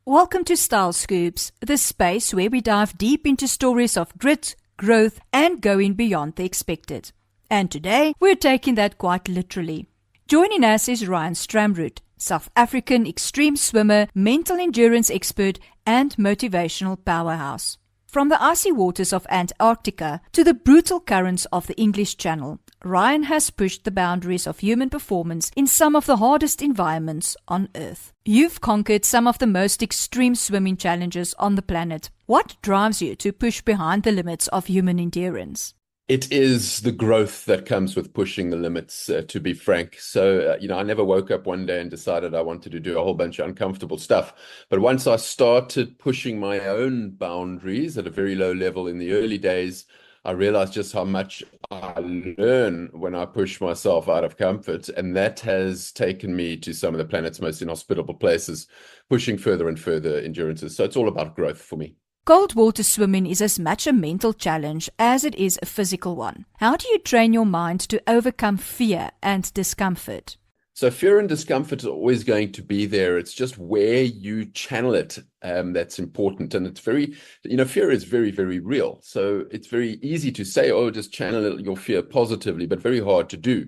Welcome to Style Scoops, the space where we dive deep into stories of grit, growth, and going beyond the expected. And today, we're taking that quite literally. Joining us is Ryan Stramrood, South African extreme swimmer, mental endurance expert, and motivational powerhouse. From the icy waters of Antarctica to the brutal currents of the English Channel, Ryan has pushed the boundaries of human performance in some of the hardest environments on Earth. You've conquered some of the most extreme swimming challenges on the planet. What drives you to push behind the limits of human endurance? It is the growth that comes with pushing the limits, to be frank. So, I never woke up one day and decided I wanted to do a whole bunch of uncomfortable stuff. But once I started pushing my own boundaries at a very low level in the early days, I realized just how much I learn when I push myself out of comfort. And that has taken me to some of the planet's most inhospitable places, pushing further and further endurances. So it's all about growth for me. Cold water swimming is as much a mental challenge as it is a physical one. How do you train your mind to overcome fear and discomfort? So fear and discomfort are always going to be there. It's just where you channel it that's important. And it's very, fear is very, very real. So it's very easy to say, oh, just channel your fear positively, but very hard to do.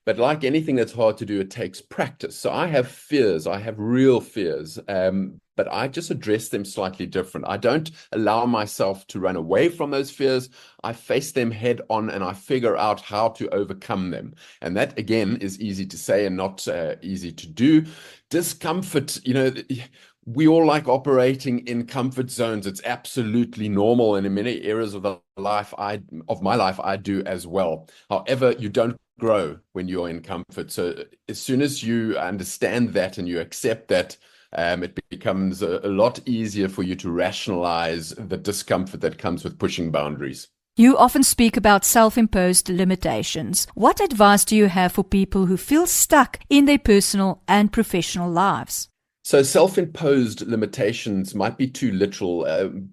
But like anything that's hard to do, it takes practice. So I have fears. I have real fears. But I just address them slightly different. I don't allow myself to run away from those fears. I face them head on and I figure out how to overcome them. And that, again, is easy to say and not easy to do. Discomfort, we all like operating in comfort zones. It's absolutely normal. And in many areas of my life, I do as well. However, you don't grow when you're in comfort. So as soon as you understand that and you accept that, it becomes a lot easier for you to rationalize the discomfort that comes with pushing boundaries. You often speak about self-imposed limitations. What advice do you have for people who feel stuck in their personal and professional lives? So self-imposed limitations might be too literal.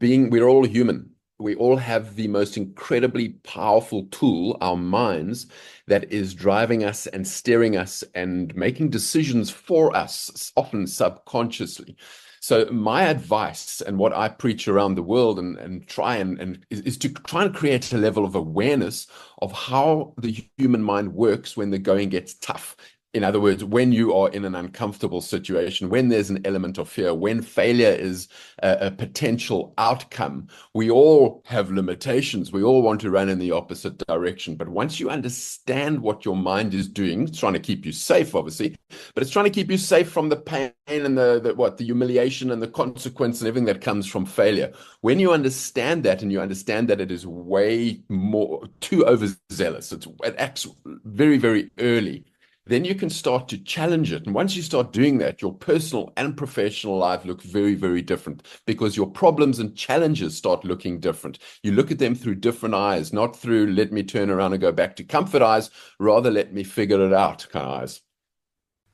We're all human. We all have the most incredibly powerful tool, our minds, that is driving us and steering us and making decisions for us, often subconsciously. So my advice and what I preach around the world and try and is to try and create a level of awareness of how the human mind works when the going gets tough. In other words, when you are in an uncomfortable situation, when there's an element of fear, when failure is a potential outcome, we all have limitations. We all want to run in the opposite direction. But once you understand what your mind is doing, it's trying to keep you safe, obviously, but it's trying to keep you safe from the pain and the humiliation and the consequence and everything that comes from failure. When you understand that and you understand that it is way more too overzealous, it acts very, very early, then you can start to challenge it. And once you start doing that, your personal and professional life look very, very different because your problems and challenges start looking different. You look at them through different eyes, not through let me turn around and go back to comfort eyes, rather let me figure it out kind of eyes.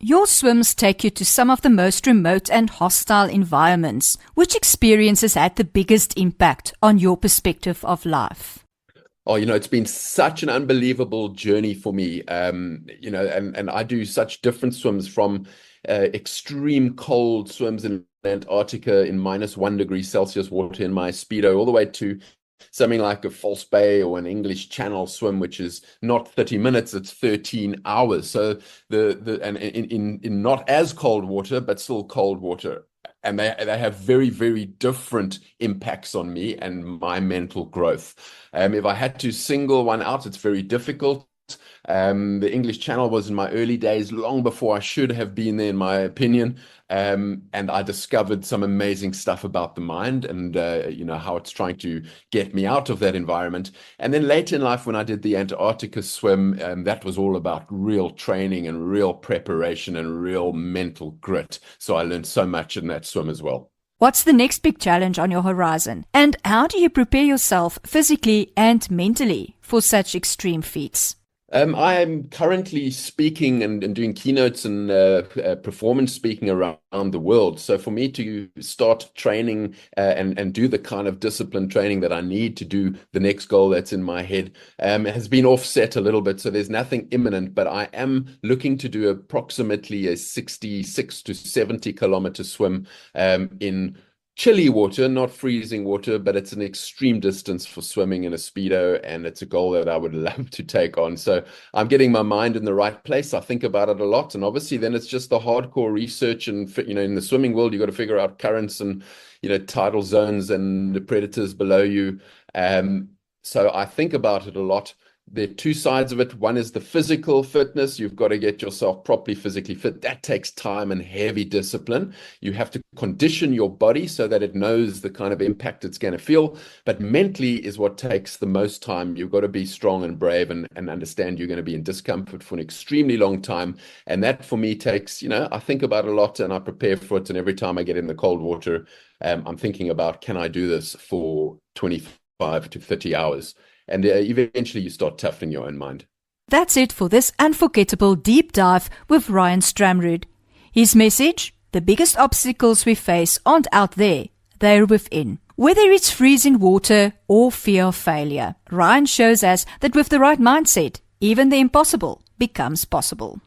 Your swims take you to some of the most remote and hostile environments. Which experiences had the biggest impact on your perspective of life? Oh, it's been such an unbelievable journey for me, and I do such different swims from extreme cold swims in Antarctica in -1 degree Celsius water in my Speedo, all the way to something like a False Bay or an English Channel swim, which is not 30 minutes, it's 13 hours. So and in not as cold water, but still cold water. And they have very, very different impacts on me and my mental growth. If I had to single one out, it's very difficult. The English Channel was in my early days, long before I should have been there, in my opinion. And I discovered some amazing stuff about the mind and, how it's trying to get me out of that environment. And then later in life, when I did the Antarctica swim, that was all about real training and real preparation and real mental grit. So I learned so much in that swim as well. What's the next big challenge on your horizon? And how do you prepare yourself physically and mentally for such extreme feats? I'm currently speaking and doing keynotes and performance speaking around the world. So for me to start training and do the kind of discipline training that I need to do the next goal that's in my head has been offset a little bit. So there's nothing imminent, but I am looking to do approximately a 66 to 70 kilometer swim in chilly water, not freezing water, but it's an extreme distance for swimming in a Speedo, and it's a goal that I would love to take on. So I'm getting my mind in the right place. I think about it a lot, and obviously then it's just the hardcore research and, in the swimming world, you've got to figure out currents and, tidal zones and the predators below you. So I think about it a lot. There are two sides of it. One is the physical fitness. You've got to get yourself properly physically fit. That takes time and heavy discipline. You have to condition your body so that it knows the kind of impact it's going to feel. But mentally is what takes the most time. You've got to be strong and brave and understand you're going to be in discomfort for an extremely long time. And that for me takes, I think about it a lot and I prepare for it. And every time I get in the cold water, I'm thinking about, can I do this for 25 to 30 hours? And eventually you start toughening your own mind. That's it for this unforgettable deep dive with Ryan Stramrood. His message: the biggest obstacles we face aren't out there, they're within. Whether it's freezing water or fear of failure, Ryan shows us that with the right mindset, even the impossible becomes possible.